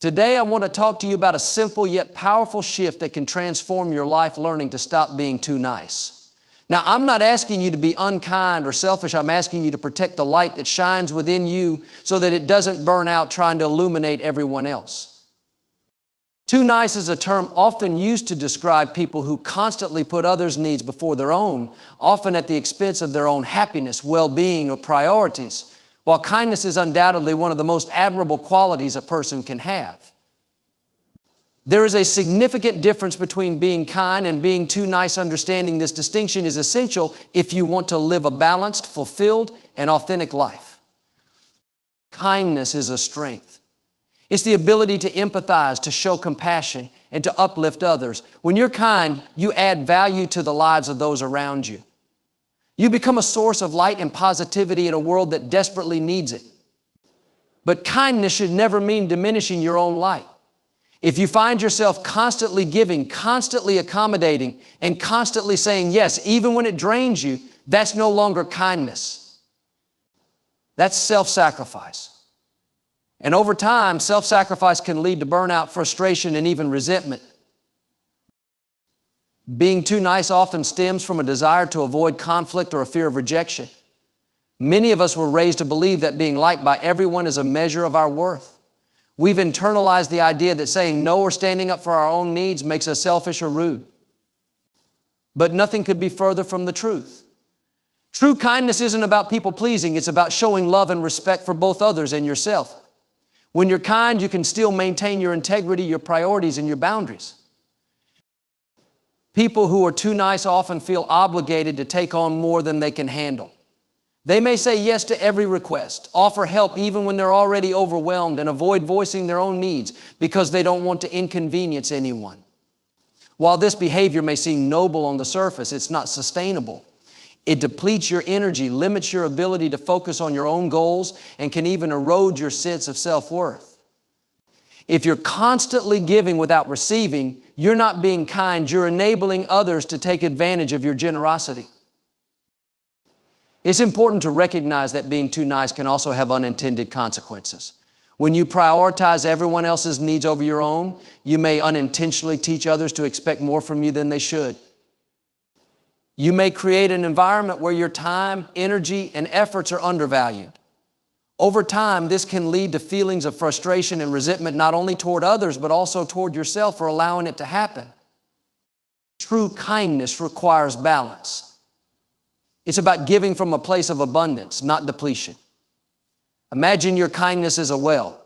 Today, I want to talk to you about a simple yet powerful shift that can transform your life, learning to stop being too nice. Now, I'm not asking you to be unkind or selfish. I'm asking you to protect the light that shines within you so that it doesn't burn out trying to illuminate everyone else. Too nice is a term often used to describe people who constantly put others' needs before their own, often at the expense of their own happiness, well-being, or priorities. While kindness is undoubtedly one of the most admirable qualities a person can have, there is a significant difference between being kind and being too nice. Understanding this distinction is essential if you want to live a balanced, fulfilled, and authentic life. Kindness is a strength. It's the ability to empathize, to show compassion, and to uplift others. When you're kind, you add value to the lives of those around you. You become a source of light and positivity in a world that desperately needs it. But kindness should never mean diminishing your own light. If you find yourself constantly giving, constantly accommodating, and constantly saying yes, even when it drains you, that's no longer kindness. That's self-sacrifice. And over time, self-sacrifice can lead to burnout, frustration, and even resentment. Being too nice often stems from a desire to avoid conflict or a fear of rejection. Many of us were raised to believe that being liked by everyone is a measure of our worth. We've internalized the idea that saying no or standing up for our own needs makes us selfish or rude. But nothing could be further from the truth. True kindness isn't about people pleasing. It's about showing love and respect for both others and yourself. When you're kind, you can still maintain your integrity, your priorities, and your boundaries. People who are too nice often feel obligated to take on more than they can handle. They may say yes to every request, offer help even when they're already overwhelmed, and avoid voicing their own needs because they don't want to inconvenience anyone. While this behavior may seem noble on the surface, it's not sustainable. It depletes your energy, limits your ability to focus on your own goals, and can even erode your sense of self-worth. If you're constantly giving without receiving, you're not being kind. You're enabling others to take advantage of your generosity. It's important to recognize that being too nice can also have unintended consequences. When you prioritize everyone else's needs over your own, you may unintentionally teach others to expect more from you than they should. You may create an environment where your time, energy, and efforts are undervalued. Over time, this can lead to feelings of frustration and resentment not only toward others, but also toward yourself for allowing it to happen. True kindness requires balance. It's about giving from a place of abundance, not depletion. Imagine your kindness as a well.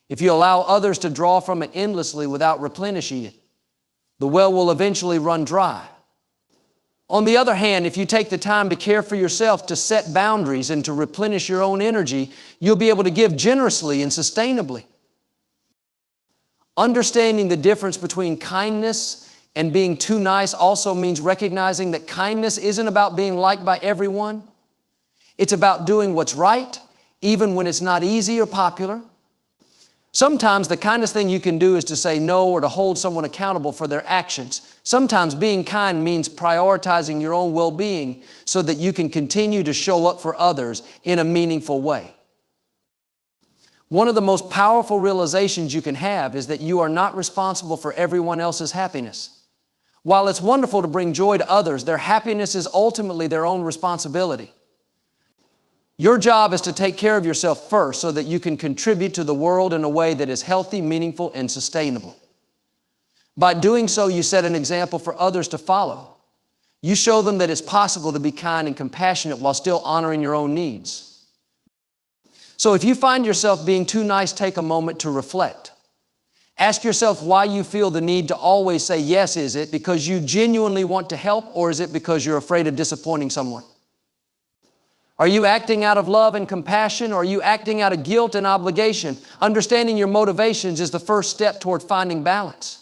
If you allow others to draw from it endlessly without replenishing it, the well will eventually run dry. On the other hand, if you take the time to care for yourself, to set boundaries, and to replenish your own energy, you'll be able to give generously and sustainably. Understanding the difference between kindness and being too nice also means recognizing that kindness isn't about being liked by everyone. It's about doing what's right, even when it's not easy or popular. Sometimes the kindest thing you can do is to say no or to hold someone accountable for their actions. Sometimes being kind means prioritizing your own well-being so that you can continue to show up for others in a meaningful way. One of the most powerful realizations you can have is that you are not responsible for everyone else's happiness. While it's wonderful to bring joy to others, their happiness is ultimately their own responsibility. Your job is to take care of yourself first so that you can contribute to the world in a way that is healthy, meaningful, and sustainable. By doing so, you set an example for others to follow. You show them that it's possible to be kind and compassionate while still honoring your own needs. So if you find yourself being too nice, take a moment to reflect. Ask yourself why you feel the need to always say yes. Is it because you genuinely want to help, or is it because you're afraid of disappointing someone? Are you acting out of love and compassion, or are you acting out of guilt and obligation? Understanding your motivations is the first step toward finding balance.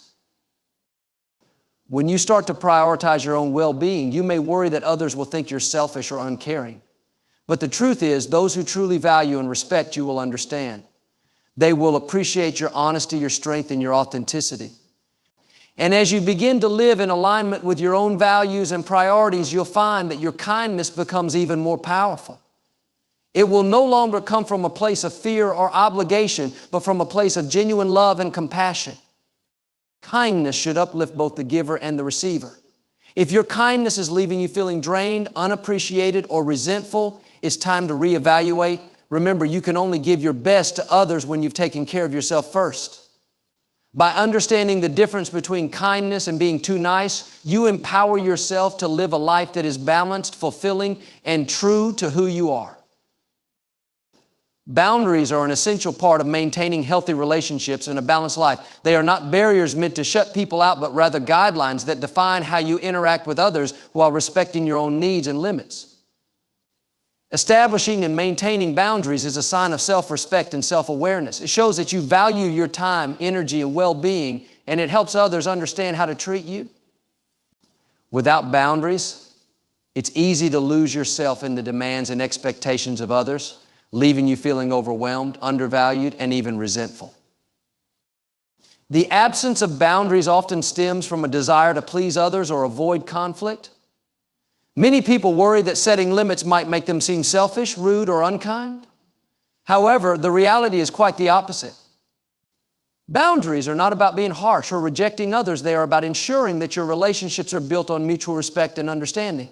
When you start to prioritize your own well-being, you may worry that others will think you're selfish or uncaring. But the truth is, those who truly value and respect you will understand. They will appreciate your honesty, your strength, and your authenticity. And as you begin to live in alignment with your own values and priorities, you'll find that your kindness becomes even more powerful. It will no longer come from a place of fear or obligation, but from a place of genuine love and compassion. Kindness should uplift both the giver and the receiver. If your kindness is leaving you feeling drained, unappreciated, or resentful, it's time to reevaluate. Remember, you can only give your best to others when you've taken care of yourself first. By understanding the difference between kindness and being too nice, you empower yourself to live a life that is balanced, fulfilling, and true to who you are. Boundaries are an essential part of maintaining healthy relationships and a balanced life. They are not barriers meant to shut people out, but rather guidelines that define how you interact with others while respecting your own needs and limits. Establishing and maintaining boundaries is a sign of self-respect and self-awareness. It shows that you value your time, energy, and well-being, and it helps others understand how to treat you. Without boundaries, it's easy to lose yourself in the demands and expectations of others, leaving you feeling overwhelmed, undervalued, and even resentful. The absence of boundaries often stems from a desire to please others or avoid conflict. Many people worry that setting limits might make them seem selfish, rude, or unkind. However, the reality is quite the opposite. Boundaries are not about being harsh or rejecting others. They are about ensuring that your relationships are built on mutual respect and understanding.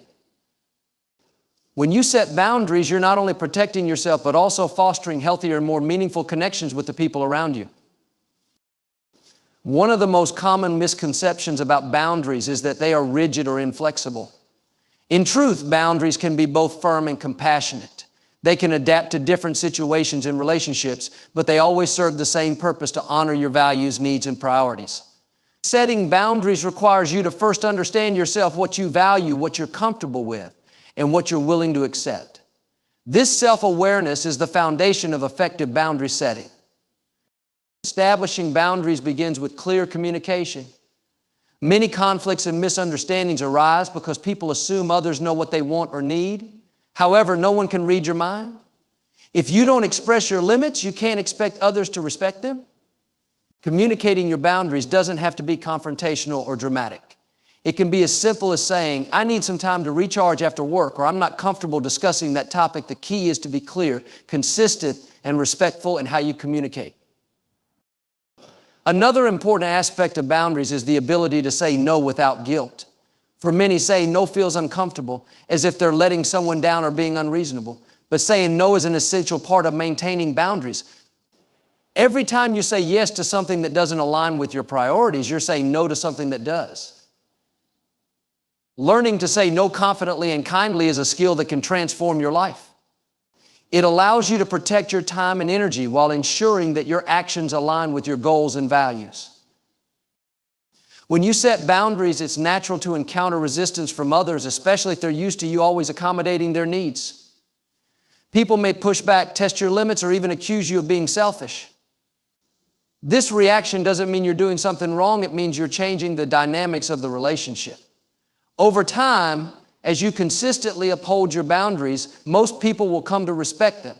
When you set boundaries, you're not only protecting yourself, but also fostering healthier and more meaningful connections with the people around you. One of the most common misconceptions about boundaries is that they are rigid or inflexible. In truth, boundaries can be both firm and compassionate. They can adapt to different situations and relationships, but they always serve the same purpose: to honor your values, needs, and priorities. Setting boundaries requires you to first understand yourself, what you value, what you're comfortable with, and what you're willing to accept. This self-awareness is the foundation of effective boundary setting. Establishing boundaries begins with clear communication. Many conflicts and misunderstandings arise because people assume others know what they want or need. However, no one can read your mind. If you don't express your limits, you can't expect others to respect them. Communicating your boundaries doesn't have to be confrontational or dramatic. It can be as simple as saying, "I need some time to recharge after work," or "I'm not comfortable discussing that topic." The key is to be clear, consistent, and respectful in how you communicate. Another important aspect of boundaries is the ability to say no without guilt. For many, saying no feels uncomfortable, as if they're letting someone down or being unreasonable. But saying no is an essential part of maintaining boundaries. Every time you say yes to something that doesn't align with your priorities, you're saying no to something that does. Learning to say no confidently and kindly is a skill that can transform your life. It allows you to protect your time and energy while ensuring that your actions align with your goals and values. When you set boundaries, it's natural to encounter resistance from others, especially if they're used to you always accommodating their needs. People may push back, test your limits, or even accuse you of being selfish. This reaction doesn't mean you're doing something wrong. It means you're changing the dynamics of the relationship. Over time, as you consistently uphold your boundaries, most people will come to respect them.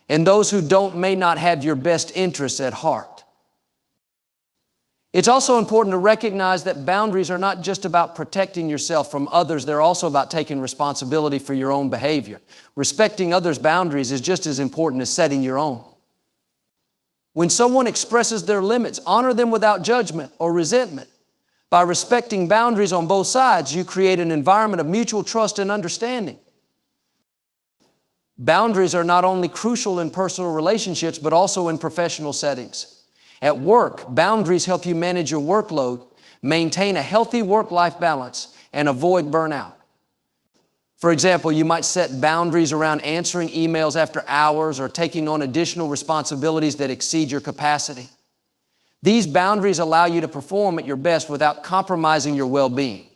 And those who don't may not have your best interests at heart. It's also important to recognize that boundaries are not just about protecting yourself from others. They're also about taking responsibility for your own behavior. Respecting others' boundaries is just as important as setting your own. When someone expresses their limits, honor them without judgment or resentment. By respecting boundaries on both sides, you create an environment of mutual trust and understanding. Boundaries are not only crucial in personal relationships, but also in professional settings. At work, boundaries help you manage your workload, maintain a healthy work-life balance, and avoid burnout. For example, you might set boundaries around answering emails after hours or taking on additional responsibilities that exceed your capacity. These boundaries allow you to perform at your best without compromising your well-being.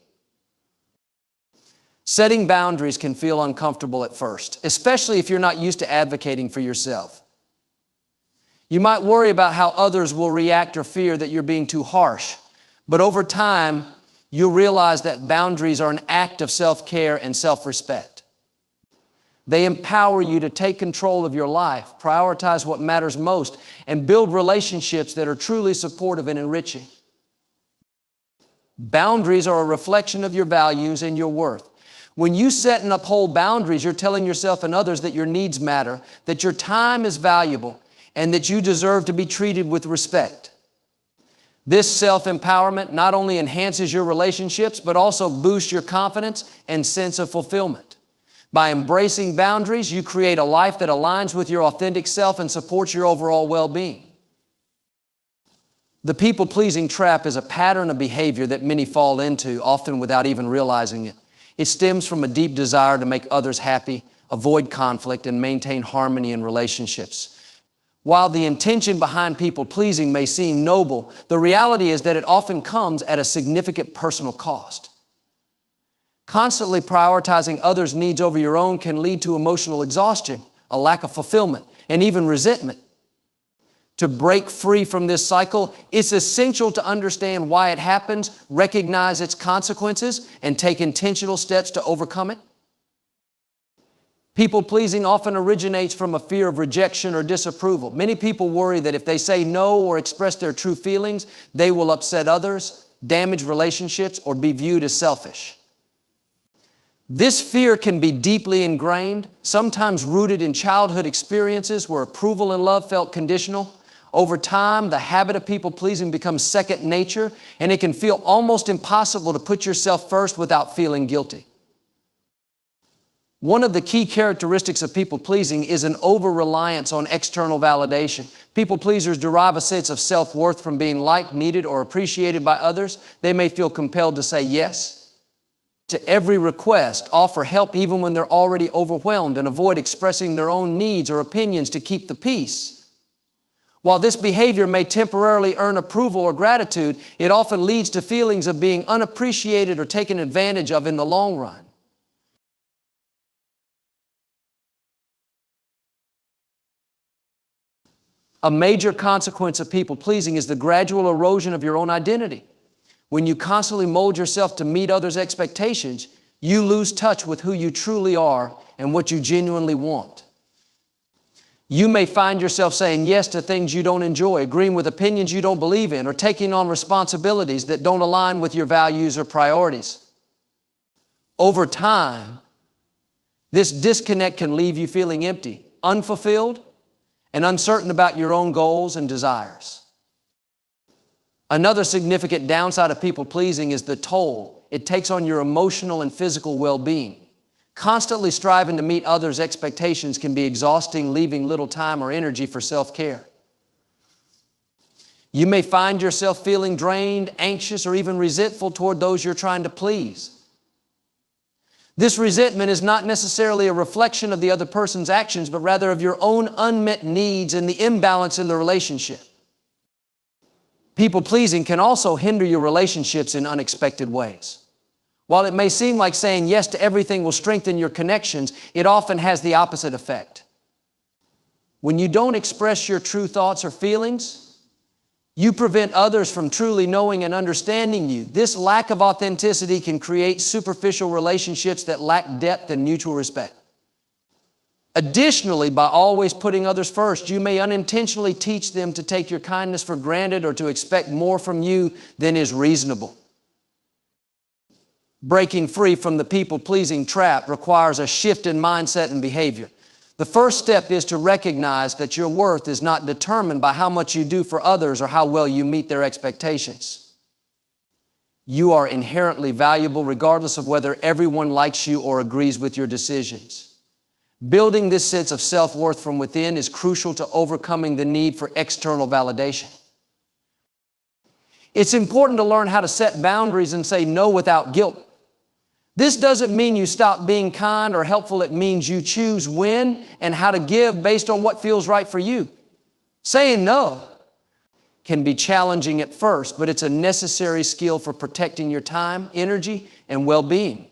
Setting boundaries can feel uncomfortable at first, especially if you're not used to advocating for yourself. You might worry about how others will react or fear that you're being too harsh, but over time, you'll realize that boundaries are an act of self-care and self-respect. They empower you to take control of your life, prioritize what matters most, and build relationships that are truly supportive and enriching. Boundaries are a reflection of your values and your worth. When you set and uphold boundaries, you're telling yourself and others that your needs matter, that your time is valuable, and that you deserve to be treated with respect. This self-empowerment not only enhances your relationships, but also boosts your confidence and sense of fulfillment. By embracing boundaries, you create a life that aligns with your authentic self and supports your overall well-being. The people-pleasing trap is a pattern of behavior that many fall into, often without even realizing it. It stems from a deep desire to make others happy, avoid conflict, and maintain harmony in relationships. While the intention behind people-pleasing may seem noble, the reality is that it often comes at a significant personal cost. Constantly prioritizing others' needs over your own can lead to emotional exhaustion, a lack of fulfillment, and even resentment. To break free from this cycle, it's essential to understand why it happens, recognize its consequences, and take intentional steps to overcome it. People-pleasing often originates from a fear of rejection or disapproval. Many people worry that if they say no or express their true feelings, they will upset others, damage relationships, or be viewed as selfish. This fear can be deeply ingrained, sometimes rooted in childhood experiences where approval and love felt conditional. Over time, the habit of people-pleasing becomes second nature, and it can feel almost impossible to put yourself first without feeling guilty. One of the key characteristics of people-pleasing is an over-reliance on external validation. People-pleasers derive a sense of self-worth from being liked, needed, or appreciated by others. They may feel compelled to say yes to every request, offer help even when they're already overwhelmed, and avoid expressing their own needs or opinions to keep the peace. While this behavior may temporarily earn approval or gratitude, it often leads to feelings of being unappreciated or taken advantage of in the long run. A major consequence of people-pleasing is the gradual erosion of your own identity. When you constantly mold yourself to meet others' expectations, you lose touch with who you truly are and what you genuinely want. You may find yourself saying yes to things you don't enjoy, agreeing with opinions you don't believe in, or taking on responsibilities that don't align with your values or priorities. Over time, this disconnect can leave you feeling empty, unfulfilled, and uncertain about your own goals and desires. Another significant downside of people-pleasing is the toll it takes on your emotional and physical well-being. Constantly striving to meet others' expectations can be exhausting, leaving little time or energy for self-care. You may find yourself feeling drained, anxious, or even resentful toward those you're trying to please. This resentment is not necessarily a reflection of the other person's actions, but rather of your own unmet needs and the imbalance in the relationship. People-pleasing can also hinder your relationships in unexpected ways. While it may seem like saying yes to everything will strengthen your connections, it often has the opposite effect. When you don't express your true thoughts or feelings, you prevent others from truly knowing and understanding you. This lack of authenticity can create superficial relationships that lack depth and mutual respect. Additionally, by always putting others first, you may unintentionally teach them to take your kindness for granted or to expect more from you than is reasonable. Breaking free from the people-pleasing trap requires a shift in mindset and behavior. The first step is to recognize that your worth is not determined by how much you do for others or how well you meet their expectations. You are inherently valuable regardless of whether everyone likes you or agrees with your decisions. Building this sense of self-worth from within is crucial to overcoming the need for external validation. It's important to learn how to set boundaries and say no without guilt. This doesn't mean you stop being kind or helpful. It means you choose when and how to give based on what feels right for you. Saying no can be challenging at first, but it's a necessary skill for protecting your time, energy, and well-being.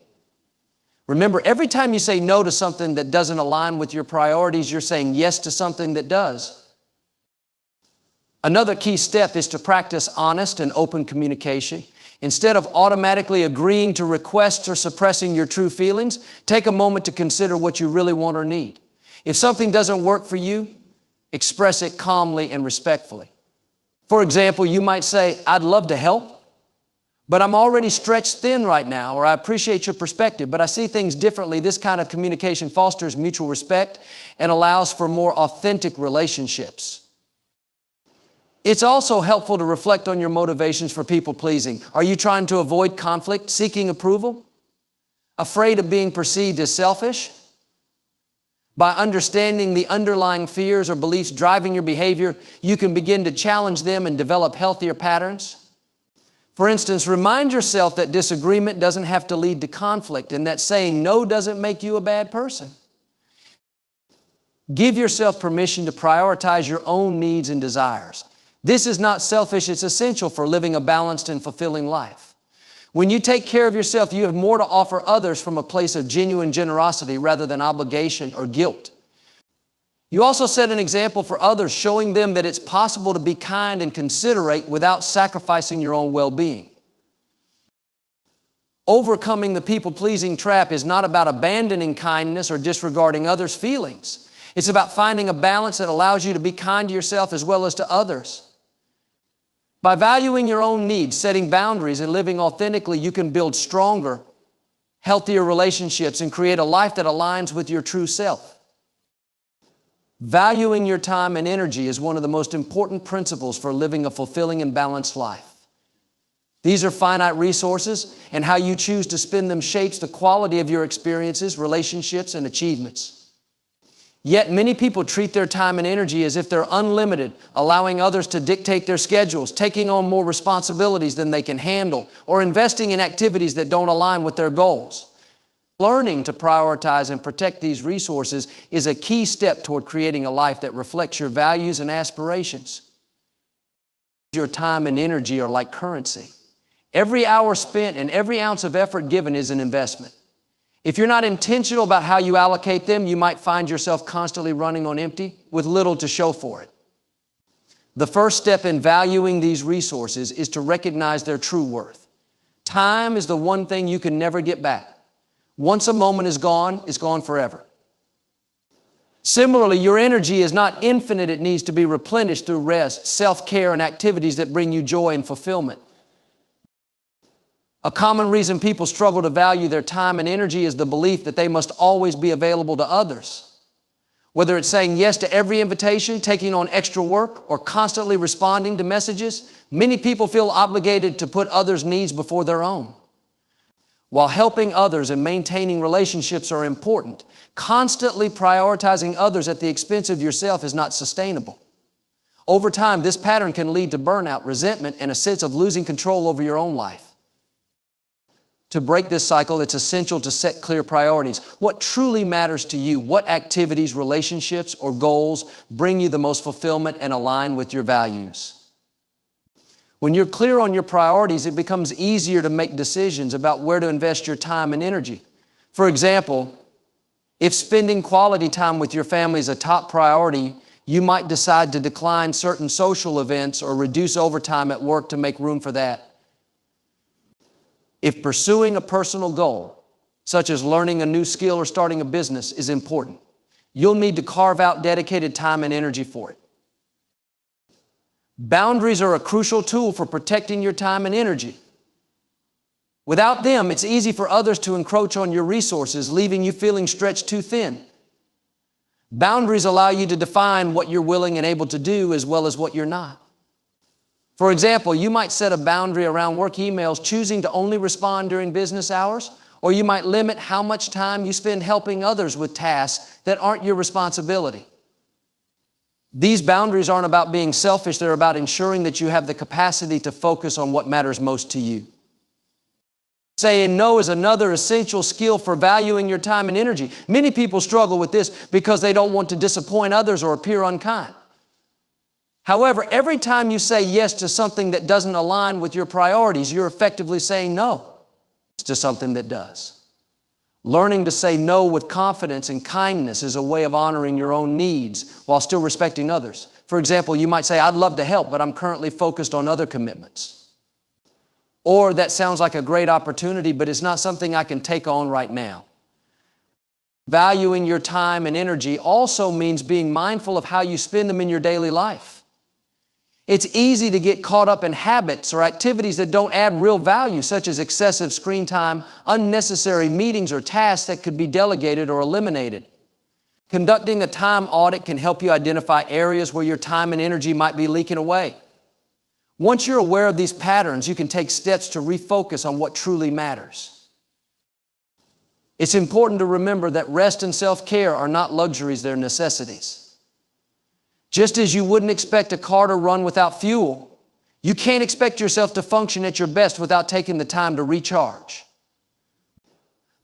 Remember, every time you say no to something that doesn't align with your priorities, you're saying yes to something that does. Another key step is to practice honest and open communication. Instead of automatically agreeing to requests or suppressing your true feelings, take a moment to consider what you really want or need. If something doesn't work for you, express it calmly and respectfully. For example, you might say, "I'd love to help, but I'm already stretched thin right now, or I appreciate your perspective, but I see things differently. This kind of communication fosters mutual respect and allows for more authentic relationships. It's also helpful to reflect on your motivations for people pleasing. Are you trying to avoid conflict, seeking approval, afraid of being perceived as selfish? By understanding the underlying fears or beliefs driving your behavior, you can begin to challenge them and develop healthier patterns. For instance, remind yourself that disagreement doesn't have to lead to conflict and that saying no doesn't make you a bad person. Give yourself permission to prioritize your own needs and desires. This is not selfish, it's essential for living a balanced and fulfilling life. When you take care of yourself, you have more to offer others from a place of genuine generosity rather than obligation or guilt. You also set an example for others, showing them that it's possible to be kind and considerate without sacrificing your own well-being. Overcoming the people-pleasing trap is not about abandoning kindness or disregarding others' feelings. It's about finding a balance that allows you to be kind to yourself as well as to others. By valuing your own needs, setting boundaries, and living authentically, you can build stronger, healthier relationships and create a life that aligns with your true self. Valuing your time and energy is one of the most important principles for living a fulfilling and balanced life. These are finite resources, and how you choose to spend them shapes the quality of your experiences, relationships, and achievements. Yet many people treat their time and energy as if they're unlimited, allowing others to dictate their schedules, taking on more responsibilities than they can handle, or investing in activities that don't align with their goals. Learning to prioritize and protect these resources is a key step toward creating a life that reflects your values and aspirations. Your time and energy are like currency. Every hour spent and every ounce of effort given is an investment. If you're not intentional about how you allocate them, you might find yourself constantly running on empty with little to show for it. The first step in valuing these resources is to recognize their true worth. Time is the one thing you can never get back. Once a moment is gone, it's gone forever. Similarly, your energy is not infinite. It needs to be replenished through rest, self-care, and activities that bring you joy and fulfillment. A common reason people struggle to value their time and energy is the belief that they must always be available to others. Whether it's saying yes to every invitation, taking on extra work, or constantly responding to messages, many people feel obligated to put others' needs before their own. While helping others and maintaining relationships are important, constantly prioritizing others at the expense of yourself is not sustainable. Over time, this pattern can lead to burnout, resentment, and a sense of losing control over your own life. To break this cycle, it's essential to set clear priorities. What truly matters to you? What activities, relationships, or goals bring you the most fulfillment and align with your values? When you're clear on your priorities, it becomes easier to make decisions about where to invest your time and energy. For example, if spending quality time with your family is a top priority, you might decide to decline certain social events or reduce overtime at work to make room for that. If pursuing a personal goal, such as learning a new skill or starting a business, is important, you'll need to carve out dedicated time and energy for it. Boundaries are a crucial tool for protecting your time and energy. Without them, it's easy for others to encroach on your resources, leaving you feeling stretched too thin. Boundaries allow you to define what you're willing and able to do as well as what you're not. For example, you might set a boundary around work emails, choosing to only respond during business hours, or you might limit how much time you spend helping others with tasks that aren't your responsibility. These boundaries aren't about being selfish, they're about ensuring that you have the capacity to focus on what matters most to you. Saying no is another essential skill for valuing your time and energy. Many people struggle with this because they don't want to disappoint others or appear unkind. However, every time you say yes to something that doesn't align with your priorities, you're effectively saying no to something that does. Learning to say no with confidence and kindness is a way of honoring your own needs while still respecting others. For example, you might say, I'd love to help, but I'm currently focused on other commitments. Or that sounds like a great opportunity, but it's not something I can take on right now. Valuing your time and energy also means being mindful of how you spend them in your daily life. It's easy to get caught up in habits or activities that don't add real value, such as excessive screen time, unnecessary meetings, or tasks that could be delegated or eliminated. Conducting a time audit can help you identify areas where your time and energy might be leaking away. Once you're aware of these patterns, you can take steps to refocus on what truly matters. It's important to remember that rest and self-care are not luxuries, they're necessities. Just as you wouldn't expect a car to run without fuel, you can't expect yourself to function at your best without taking the time to recharge.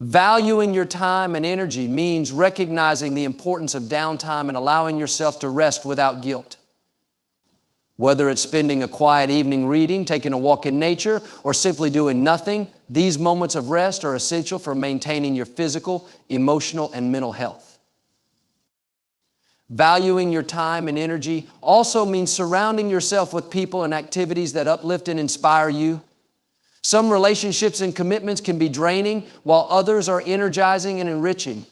Valuing your time and energy means recognizing the importance of downtime and allowing yourself to rest without guilt. Whether it's spending a quiet evening reading, taking a walk in nature, or simply doing nothing, these moments of rest are essential for maintaining your physical, emotional, and mental health. Valuing your time and energy also means surrounding yourself with people and activities that uplift and inspire you. Some relationships and commitments can be draining, while others are energizing and enriching.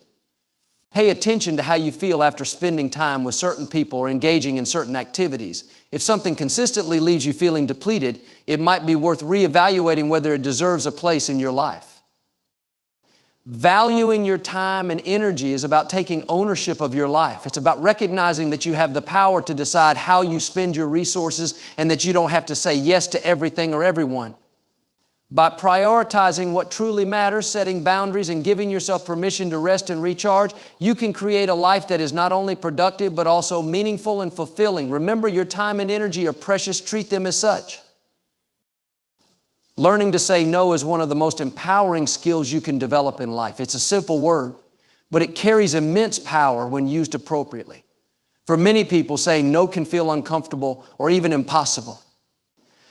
Pay attention to how you feel after spending time with certain people or engaging in certain activities. If something consistently leaves you feeling depleted, it might be worth reevaluating whether it deserves a place in your life. Valuing your time and energy is about taking ownership of your life. It's about recognizing that you have the power to decide how you spend your resources and that you don't have to say yes to everything or everyone. By prioritizing what truly matters, setting boundaries, and giving yourself permission to rest and recharge, you can create a life that is not only productive but also meaningful and fulfilling. Remember, your time and energy are precious. Treat them as such. Learning to say no is one of the most empowering skills you can develop in life. It's a simple word, but it carries immense power when used appropriately. For many people, saying no can feel uncomfortable or even impossible.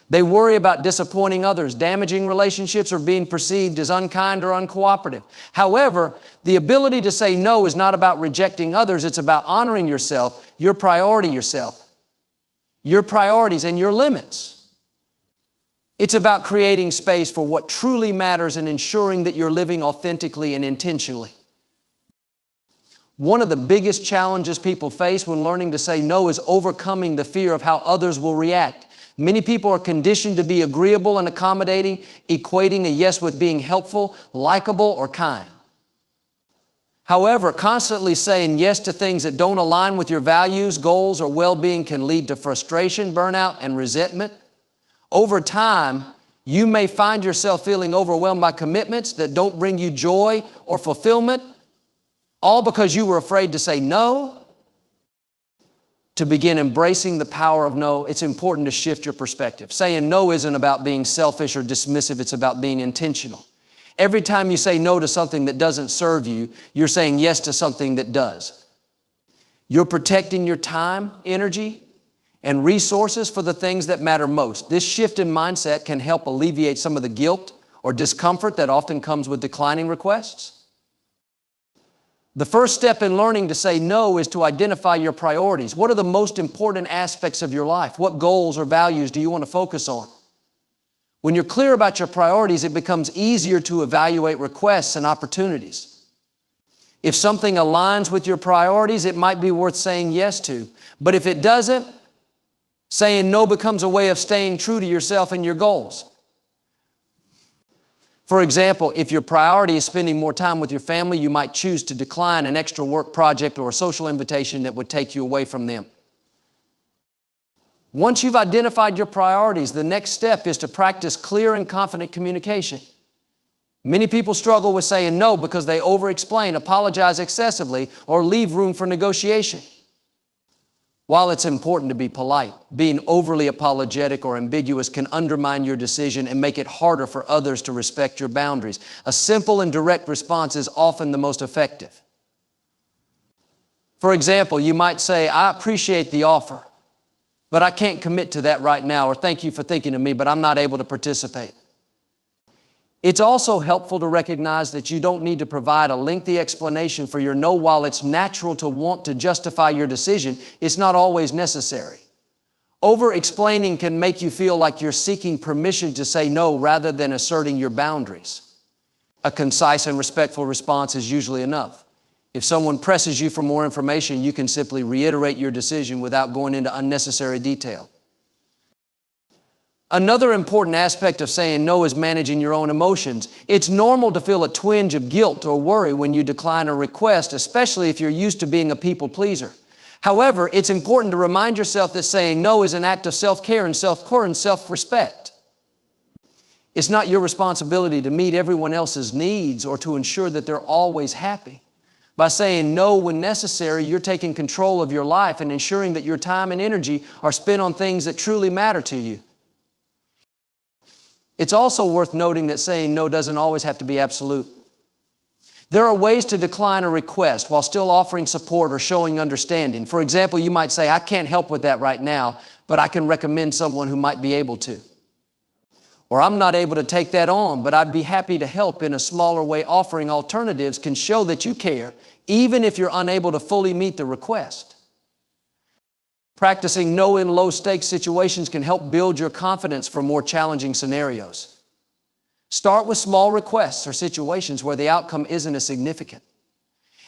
They worry about disappointing others, damaging relationships, or being perceived as unkind or uncooperative. However, the ability to say no is not about rejecting others. It's about honoring yourself, your priorities, and your limits. It's about creating space for what truly matters and ensuring that you're living authentically and intentionally. One of the biggest challenges people face when learning to say no is overcoming the fear of how others will react. Many people are conditioned to be agreeable and accommodating, equating a yes with being helpful, likable, or kind. However, constantly saying yes to things that don't align with your values, goals, or well-being can lead to frustration, burnout, and resentment. Over time, you may find yourself feeling overwhelmed by commitments that don't bring you joy or fulfillment, all because you were afraid to say no. To begin embracing the power of no, it's important to shift your perspective. Saying no isn't about being selfish or dismissive, it's about being intentional. Every time you say no to something that doesn't serve you, you're saying yes to something that does. You're protecting your time, energy, and resources for the things that matter most. This shift in mindset can help alleviate some of the guilt or discomfort that often comes with declining requests. The first step in learning to say no is to identify your priorities. What are the most important aspects of your life? What goals or values do you want to focus on? When you're clear about your priorities, it becomes easier to evaluate requests and opportunities. If something aligns with your priorities, it might be worth saying yes to. But if it doesn't, saying no becomes a way of staying true to yourself and your goals. For example, if your priority is spending more time with your family, you might choose to decline an extra work project or a social invitation that would take you away from them. Once you've identified your priorities, the next step is to practice clear and confident communication. Many people struggle with saying no because they over-explain, apologize excessively, or leave room for negotiation. While it's important to be polite, being overly apologetic or ambiguous can undermine your decision and make it harder for others to respect your boundaries. A simple and direct response is often the most effective. For example, you might say, "I appreciate the offer, but I can't commit to that right now," or "Thank you for thinking of me, but I'm not able to participate." It's also helpful to recognize that you don't need to provide a lengthy explanation for your no. While it's natural to want to justify your decision, it's not always necessary. Over-explaining can make you feel like you're seeking permission to say no rather than asserting your boundaries. A concise and respectful response is usually enough. If someone presses you for more information, you can simply reiterate your decision without going into unnecessary detail. Another important aspect of saying no is managing your own emotions. It's normal to feel a twinge of guilt or worry when you decline a request, especially if you're used to being a people pleaser. However, it's important to remind yourself that saying no is an act of self-care and self-respect. It's not your responsibility to meet everyone else's needs or to ensure that they're always happy. By saying no when necessary, you're taking control of your life and ensuring that your time and energy are spent on things that truly matter to you. It's also worth noting that saying no doesn't always have to be absolute. There are ways to decline a request while still offering support or showing understanding. For example, you might say, I can't help with that right now, but I can recommend someone who might be able to. Or I'm not able to take that on, but I'd be happy to help in a smaller way. Offering alternatives can show that you care, even if you're unable to fully meet the request. Practicing no in low-stakes situations can help build your confidence for more challenging scenarios. Start with small requests or situations where the outcome isn't as significant.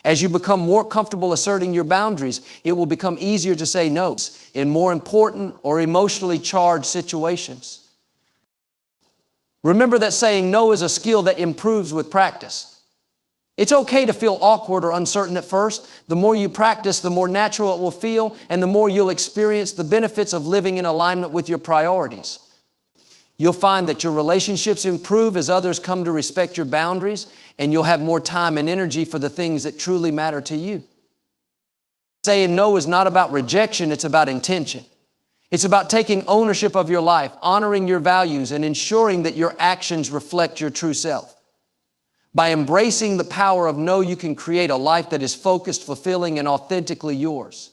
As you become more comfortable asserting your boundaries, it will become easier to say no in more important or emotionally charged situations. Remember that saying no is a skill that improves with practice. It's okay to feel awkward or uncertain at first. The more you practice, the more natural it will feel, and the more you'll experience the benefits of living in alignment with your priorities. You'll find that your relationships improve as others come to respect your boundaries, and you'll have more time and energy for the things that truly matter to you. Saying no is not about rejection, it's about intention. It's about taking ownership of your life, honoring your values, and ensuring that your actions reflect your true self. By embracing the power of no, you can create a life that is focused, fulfilling, and authentically yours.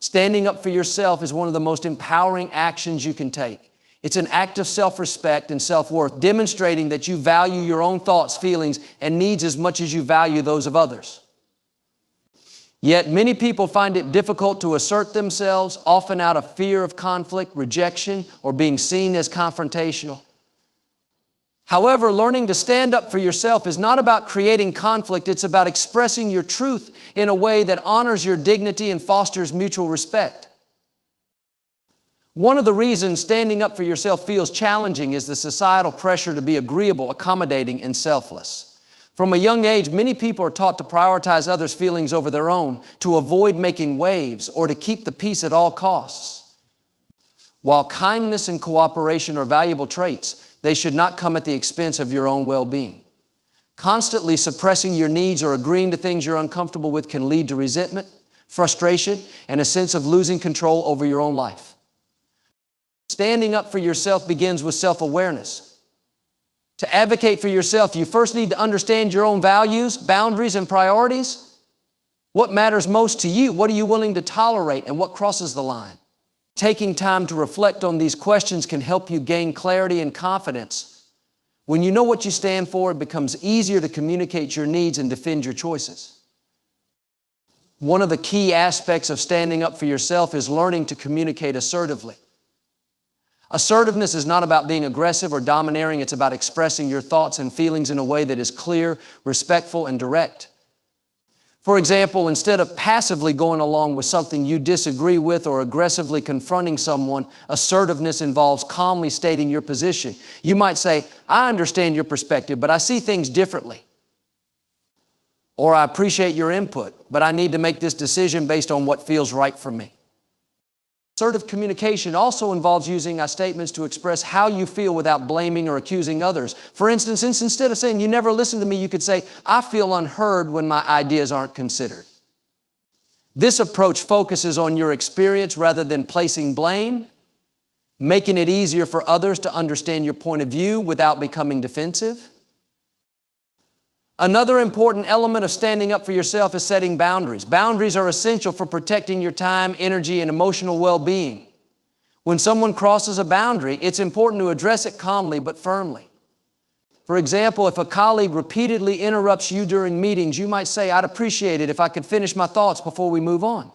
Standing up for yourself is one of the most empowering actions you can take. It's an act of self-respect and self-worth, demonstrating that you value your own thoughts, feelings, and needs as much as you value those of others. Yet many people find it difficult to assert themselves, often out of fear of conflict, rejection, or being seen as confrontational. However, learning to stand up for yourself is not about creating conflict. It's about expressing your truth in a way that honors your dignity and fosters mutual respect. One of the reasons standing up for yourself feels challenging is the societal pressure to be agreeable, accommodating, and selfless. From a young age, many people are taught to prioritize others' feelings over their own, to avoid making waves, or to keep the peace at all costs. While kindness and cooperation are valuable traits, they should not come at the expense of your own well-being. Constantly suppressing your needs or agreeing to things you're uncomfortable with can lead to resentment, frustration, and a sense of losing control over your own life. Standing up for yourself begins with self-awareness. To advocate for yourself, you first need to understand your own values, boundaries, and priorities. What matters most to you? What are you willing to tolerate, and what crosses the line? Taking time to reflect on these questions can help you gain clarity and confidence. When you know what you stand for, it becomes easier to communicate your needs and defend your choices. One of the key aspects of standing up for yourself is learning to communicate assertively. Assertiveness is not about being aggressive or domineering. It's about expressing your thoughts and feelings in a way that is clear, respectful, and direct. For example, instead of passively going along with something you disagree with or aggressively confronting someone, assertiveness involves calmly stating your position. You might say, I understand your perspective, but I see things differently. Or I appreciate your input, but I need to make this decision based on what feels right for me. Assertive communication also involves using statements to express how you feel without blaming or accusing others. For instance, instead of saying, you never listen to me, you could say, I feel unheard when my ideas aren't considered. This approach focuses on your experience rather than placing blame, making it easier for others to understand your point of view without becoming defensive. Another important element of standing up for yourself is setting boundaries. Boundaries are essential for protecting your time, energy, and emotional well-being. When someone crosses a boundary, it's important to address it calmly but firmly. For example, if a colleague repeatedly interrupts you during meetings, you might say, I'd appreciate it if I could finish my thoughts before we move on.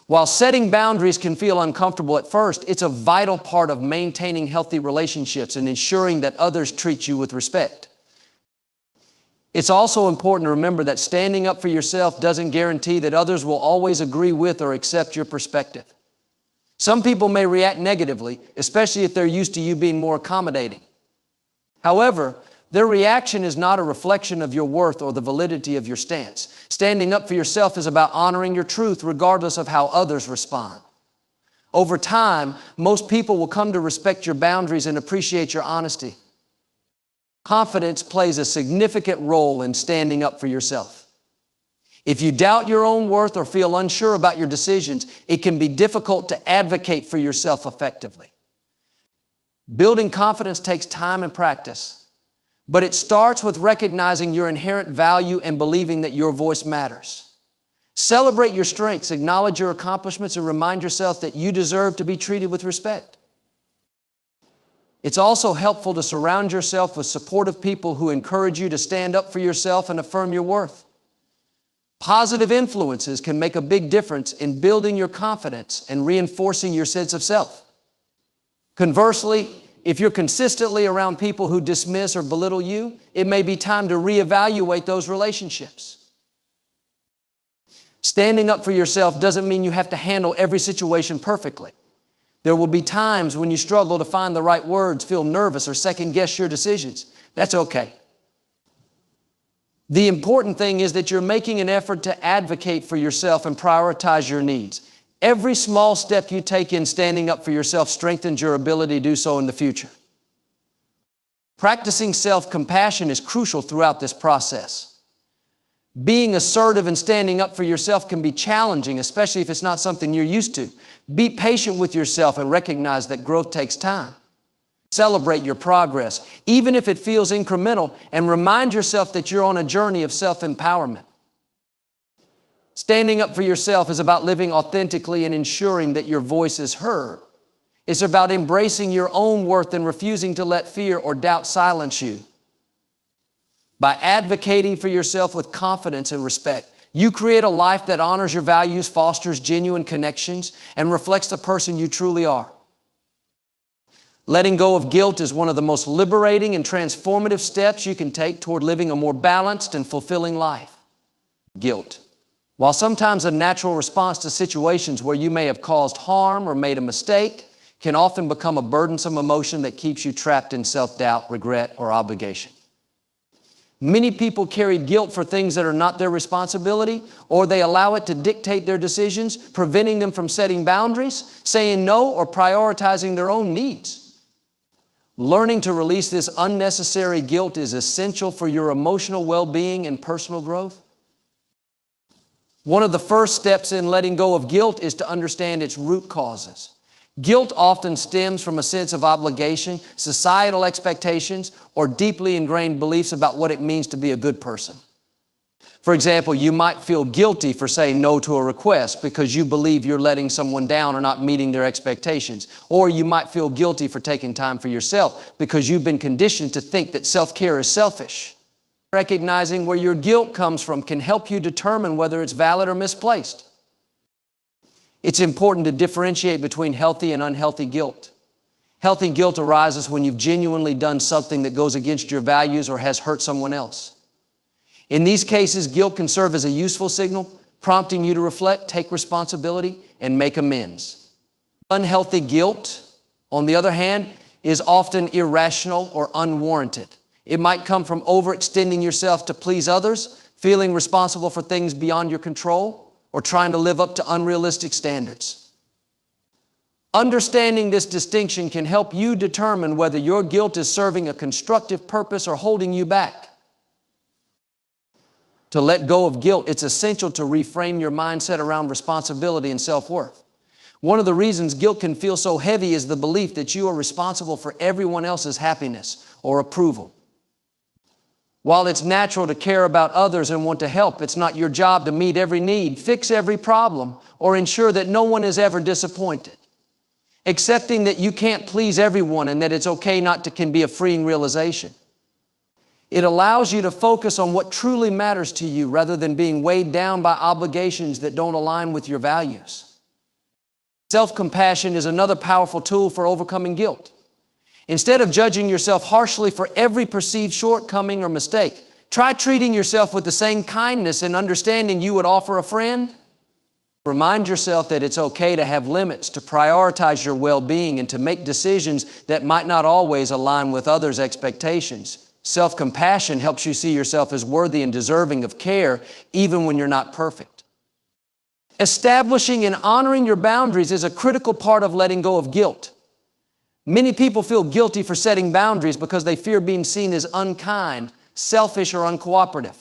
While setting boundaries can feel uncomfortable at first, it's a vital part of maintaining healthy relationships and ensuring that others treat you with respect. It's also important to remember that standing up for yourself doesn't guarantee that others will always agree with or accept your perspective. Some people may react negatively, especially if they're used to you being more accommodating. However, their reaction is not a reflection of your worth or the validity of your stance. Standing up for yourself is about honoring your truth regardless of how others respond. Over time, most people will come to respect your boundaries and appreciate your honesty. Confidence plays a significant role in standing up for yourself. If you doubt your own worth or feel unsure about your decisions, it can be difficult to advocate for yourself effectively. Building confidence takes time and practice. But it starts with recognizing your inherent value and believing that your voice matters. Celebrate your strengths, acknowledge your accomplishments, and remind yourself that you deserve to be treated with respect. It's also helpful to surround yourself with supportive people who encourage you to stand up for yourself and affirm your worth. Positive influences can make a big difference in building your confidence and reinforcing your sense of self. Conversely, if you're consistently around people who dismiss or belittle you, it may be time to reevaluate those relationships. Standing up for yourself doesn't mean you have to handle every situation perfectly. There will be times when you struggle to find the right words, feel nervous, or second-guess your decisions. That's okay. The important thing is that you're making an effort to advocate for yourself and prioritize your needs. Every small step you take in standing up for yourself strengthens your ability to do so in the future. Practicing self-compassion is crucial throughout this process. Being assertive and standing up for yourself can be challenging, especially if it's not something you're used to. Be patient with yourself and recognize that growth takes time. Celebrate your progress, even if it feels incremental, and remind yourself that you're on a journey of self-empowerment. Standing up for yourself is about living authentically and ensuring that your voice is heard. It's about embracing your own worth and refusing to let fear or doubt silence you. By advocating for yourself with confidence and respect, you create a life that honors your values, fosters genuine connections, and reflects the person you truly are. Letting go of guilt is one of the most liberating and transformative steps you can take toward living a more balanced and fulfilling life. Guilt. While sometimes a natural response to situations where you may have caused harm or made a mistake, can often become a burdensome emotion that keeps you trapped in self-doubt, regret, or obligation. Many people carry guilt for things that are not their responsibility, or they allow it to dictate their decisions, preventing them from setting boundaries, saying no, or prioritizing their own needs. Learning to release this unnecessary guilt is essential for your emotional well-being and personal growth. One of the first steps in letting go of guilt is to understand its root causes. Guilt often stems from a sense of obligation, societal expectations, or deeply ingrained beliefs about what it means to be a good person. For example, you might feel guilty for saying no to a request because you believe you're letting someone down or not meeting their expectations. Or you might feel guilty for taking time for yourself because you've been conditioned to think that self-care is selfish. Recognizing where your guilt comes from can help you determine whether it's valid or misplaced. It's important to differentiate between healthy and unhealthy guilt. Healthy guilt arises when you've genuinely done something that goes against your values or has hurt someone else. In these cases, guilt can serve as a useful signal, prompting you to reflect, take responsibility, and make amends. Unhealthy guilt, on the other hand, is often irrational or unwarranted. It might come from overextending yourself to please others, feeling responsible for things beyond your control, or trying to live up to unrealistic standards. Understanding this distinction can help you determine whether your guilt is serving a constructive purpose or holding you back. To let go of guilt, it's essential to reframe your mindset around responsibility and self-worth. One of the reasons guilt can feel so heavy is the belief that you are responsible for everyone else's happiness or approval. While it's natural to care about others and want to help, it's not your job to meet every need, fix every problem, or ensure that no one is ever disappointed. Accepting that you can't please everyone and that it's okay not to can be a freeing realization. It allows you to focus on what truly matters to you rather than being weighed down by obligations that don't align with your values. Self-compassion is another powerful tool for overcoming guilt. Instead of judging yourself harshly for every perceived shortcoming or mistake, try treating yourself with the same kindness and understanding you would offer a friend Remind yourself that it's okay to have limits, to prioritize your well-being, and to make decisions that might not always align with others' expectations. Self-compassion helps you see yourself as worthy and deserving of care, even when you're not perfect. Establishing and honoring your boundaries is a critical part of letting go of guilt. Many people feel guilty for setting boundaries because they fear being seen as unkind, selfish, or uncooperative.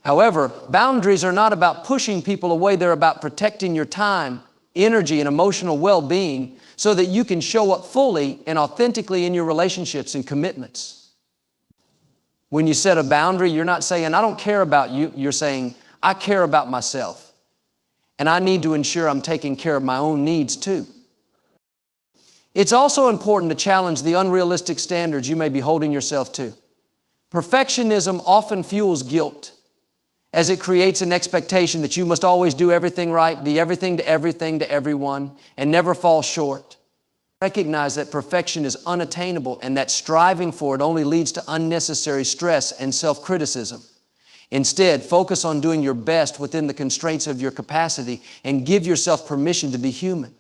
However, boundaries are not about pushing people away. They're about protecting your time, energy, and emotional well-being so that you can show up fully and authentically in your relationships and commitments. When you set a boundary, you're not saying, I don't care about you. You're saying, I care about myself. And I need to ensure I'm taking care of my own needs too. It's also important to challenge the unrealistic standards you may be holding yourself to. Perfectionism often fuels guilt, as it creates an expectation that you must always do everything right, be everything to everyone, and never fall short. Recognize that perfection is unattainable and that striving for it only leads to unnecessary stress and self-criticism. Instead, focus on doing your best within the constraints of your capacity and give yourself permission to be human.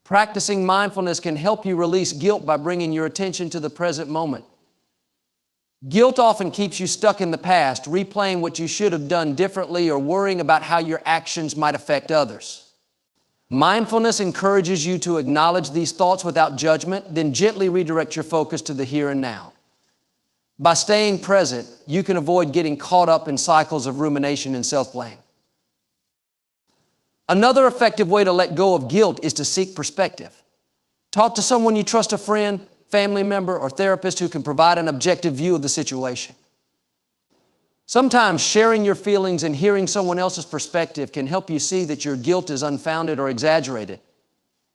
Practicing mindfulness can help you release guilt by bringing your attention to the present moment. Guilt often keeps you stuck in the past, replaying what you should have done differently or worrying about how your actions might affect others. Mindfulness encourages you to acknowledge these thoughts without judgment, then gently redirect your focus to the here and now. By staying present, you can avoid getting caught up in cycles of rumination and self-blame. Another effective way to let go of guilt is to seek perspective. Talk to someone you trust, a friend, family member, or therapist who can provide an objective view of the situation. Sometimes sharing your feelings and hearing someone else's perspective can help you see that your guilt is unfounded or exaggerated.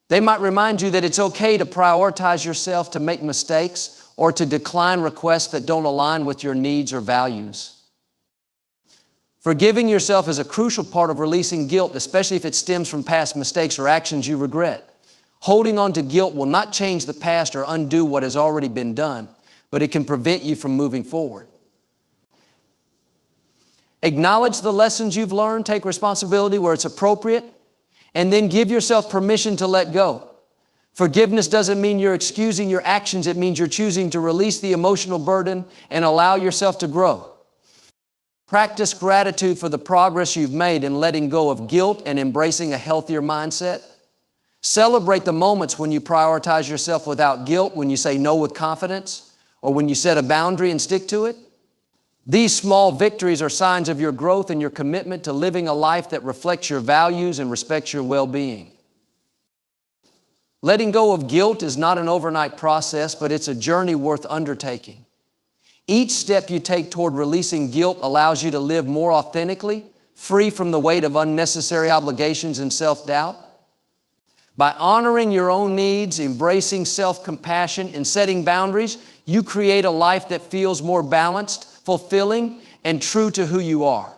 They might remind you that it's okay to prioritize yourself, to make mistakes, or to decline requests that don't align with your needs or values. Forgiving yourself is a crucial part of releasing guilt, especially if it stems from past mistakes or actions you regret. Holding on to guilt will not change the past or undo what has already been done, but it can prevent you from moving forward. Acknowledge the lessons you've learned, take responsibility where it's appropriate, and then give yourself permission to let go. Forgiveness doesn't mean you're excusing your actions. It means you're choosing to release the emotional burden and allow yourself to grow. Practice gratitude for the progress you've made in letting go of guilt and embracing a healthier mindset. Celebrate the moments when you prioritize yourself without guilt, when you say no with confidence, or when you set a boundary and stick to it. These small victories are signs of your growth and your commitment to living a life that reflects your values and respects your well-being. Letting go of guilt is not an overnight process, but it's a journey worth undertaking. Each step you take toward releasing guilt allows you to live more authentically, free from the weight of unnecessary obligations and self-doubt. By honoring your own needs, embracing self-compassion, and setting boundaries, you create a life that feels more balanced, fulfilling, and true to who you are.